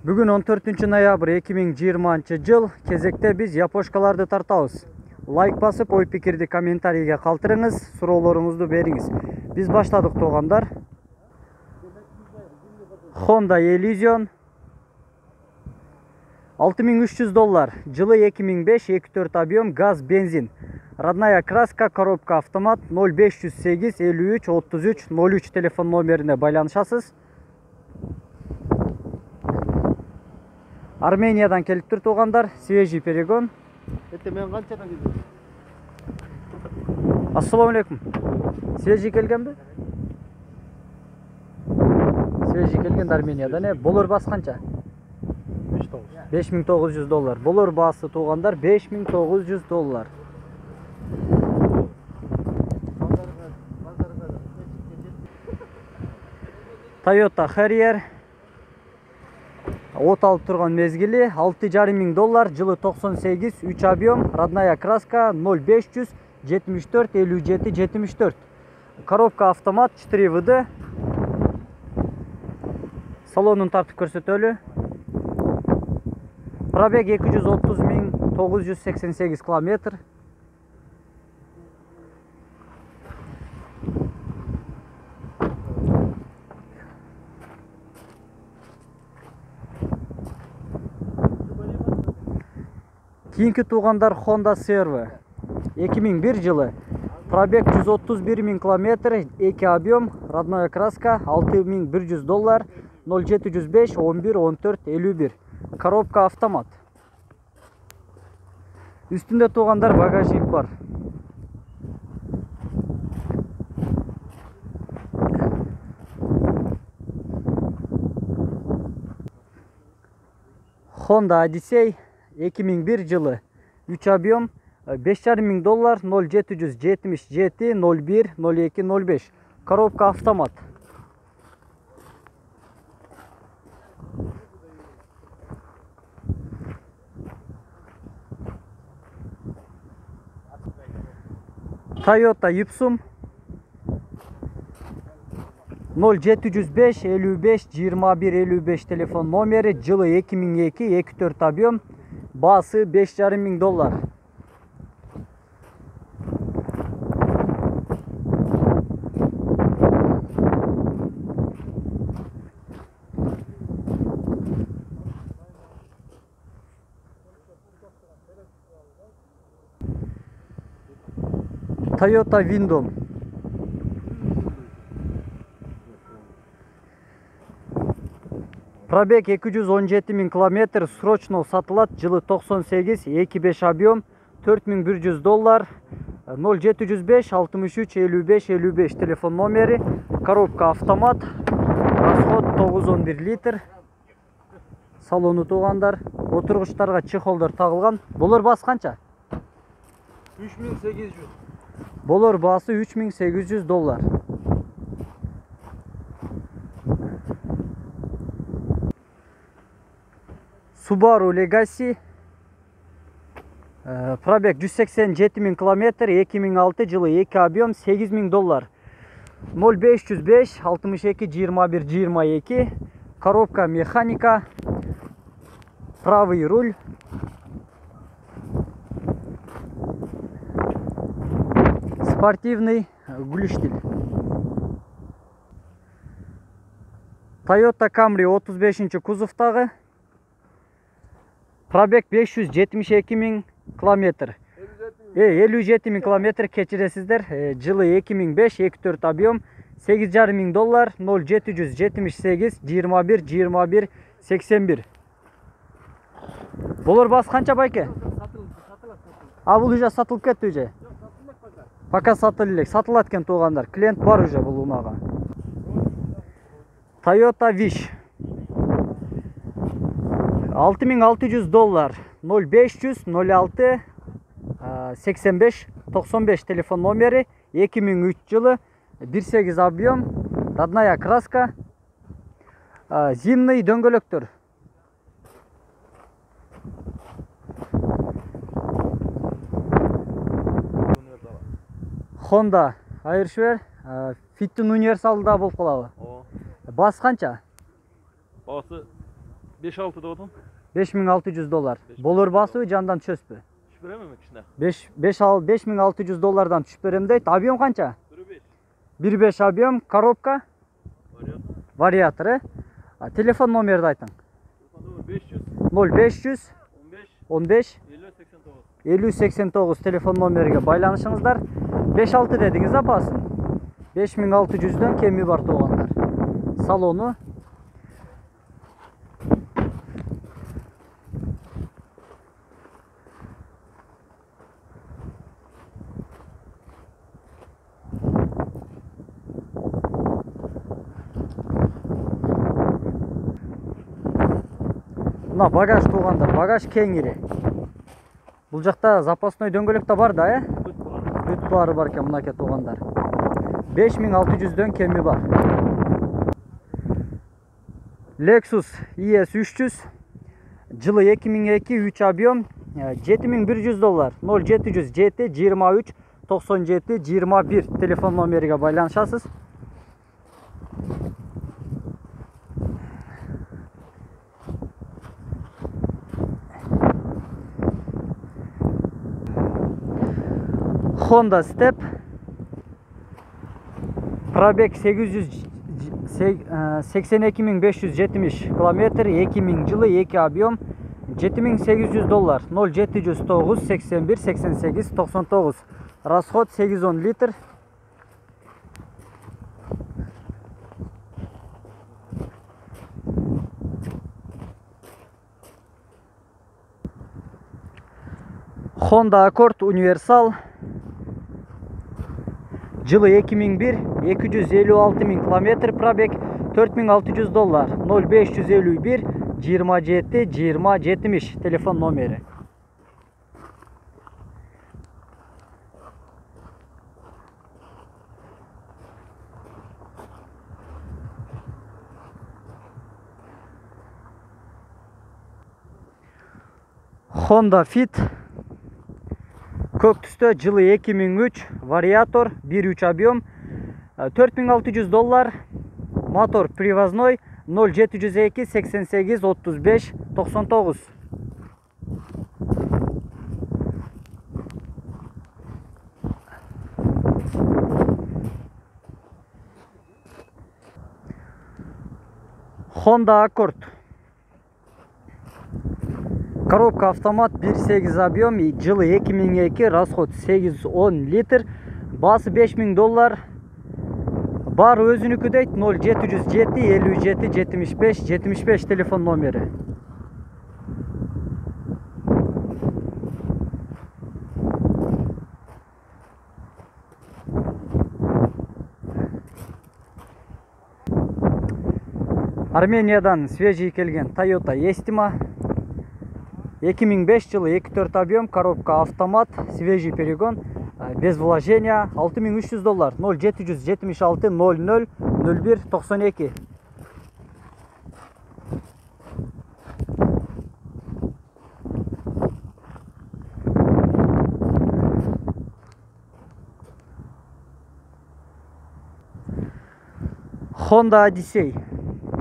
Бүгін 14 ноябрь 2020 жыл кезекте біз япошкаларды тартабыз. Лайк басып, ой пикирди комментарийге калтырыңыз, суроолоруңузду бериңиз. Biz баштадык туугандар. Honda Elysion $6300, жылы 2005, 2.4 объем, газ, бензин. Родная краска, коробка автомат, 0508 53 33 03 телефон номерине байланышасыз. Армениядан келип тур туугандар, свежий перегон. Мен канчадан келдим? Ассаламу алейкум. Свежий келгенби? Свежий келген Армениядан. Болор баасы канча? $5900. Болор баасы туугандар $5900. Toyota Harrier от алып турган мезгили $6500, жылы 98, 3 объем, родная краска, 0500 74 57 74. Коробка автомат 4 ВД. Салонун тартып көрсөтөлү. Пробег 230 988 километр. Кийинки туугандар Honda CR-V 2001 жылы. Пробег 131 000 километр, 2 объем, родная краска, $6100, 0705 11 14 51. Коробка автомат. Үстүндө туугандар багажник бар. Honda Odyssey 2001 жылы. 3 объем, $5500, 0777 01 02 05. Коробка автомат. Toyota Ipsum 0705 55 21 55 telefon номери, жылы 2002, 2.4 объем, баасы $5500. Toyota Windom пробег 217 000 километр, срочно сатылат, жылы 98, 2.5 объем, $4100, 0705 63 55 55 телефон номери, коробка автомат, расход 911 литр. Салону туугандар, отургучтарга чехолдор тагылган. Болор баасы канча? $3800. Болор баасы $3800. Subaru Legacy пробег 187 000 километр, 2006, жылы 2 объем, $8000, 0505 62 21 22. Коробка механика, правый руль. Спортивный глюштиль. Toyota Camry 35 кузовтагы. Пробег 572 000 километр. 57 000 километр кечиресиздер. Жылы 2005, 2.4 объем, $8500, 0778 21 21 81. Болор баасы канча байке? Бул уже сатылып кетти уже. Пока сатылып элек. Сатылат экен туугандар. Клиент бар уже бул унага. Toyota Wish $6600, 0500 06 85 95 телефон номери, 2003 жылы, 1.8 объем, родная краска, зимний дөңгөлөктөр. Honda Airshare Fit'in универсалда болуп калабы. Бас канча? Басы 5-6 doğdum. 5600 dolar. Bolur basıbı jandan çöspü. Şüpüremem içinde. 5600 dolardan түшүп берем дейт. Объем канча? 1-5. 1.5 объем, коробка, вариатор. Телефон номерди айтың. 500. 0500 15. 15 50 89. 5089 телефон номериге байланышыңыздар. 5-6 дедиңиз да басын. 5600'дөн кеми бар туугандар. Салону мына багаж туугандар, багаж кеңири. Бул жакта запасной дөңгөлөк да бар да, бүт баары бар экен мынакей туугандар. 5600'дөн кеми бар. Lexus IS 300 жылы 2002 3 объем 7100 доллар 0700 GT 23 97 21 телефон номериге байланышасыз. Honda Step пробег 82.570 км, 2000 жылы 2 объем 7800 доллар 0709 81 88 99 расход 810 литр. Honda Accord Universal жылы 2001 256.000 км, пробег 4600 доллар 0551 27 20 70 телефон номери. Honda Fit көк түстө жылы 2003 вариатор 1.3 объем 4600 доллар мотор привозной 0702 88 35 99. Honda Accord коробка автомат 1.8 объем жылы 2002 расход 810 литр басы 5000 доллар бар өзүнүкү дейт 0707 57 75 75 телефон номери. Армениядан свежий келген Toyota Estima 2005 жылы 2.4 объем, коробка автомат, свежий перегон, без вложения 6300 доллар 0776 00 01 92. Honda Odyssey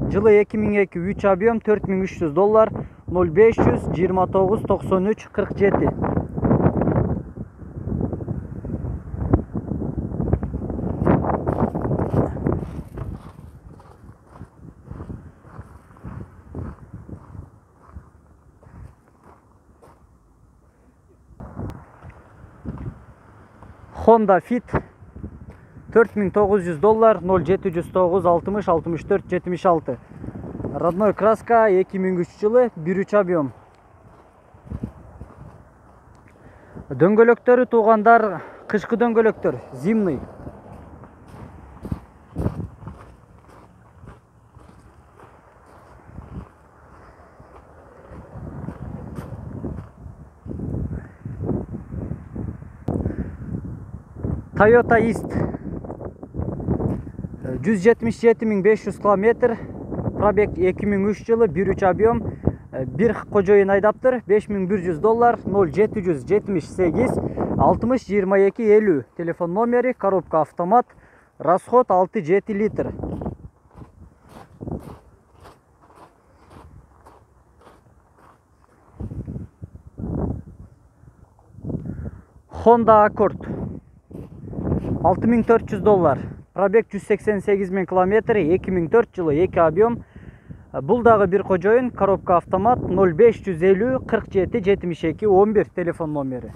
жылы 2002 3 объем 4300 доллар 0500 29 93 47. Honda Fit 4900 доллар 0709 60 64 76. Родной краска 2003 жылы 1.3 объем. Дөңгөлөктөрү туугандар кышкы дөңгөлөктөр, зимный. Toyota East 177.500 км, пробег 2003 жылы 1.3 объем, bir кожоюн айдаптыр 5100 доллар 0778 60 22 50 телефон номери, коробка автомат, расход 6-7 литр. Honda Accord. 6400 dollar. Пробег 188 000 км, 2004 жылы 2 объем. Бұл дағы bir қожайын, коробка автомат 0550 47 72 11 телефон номері.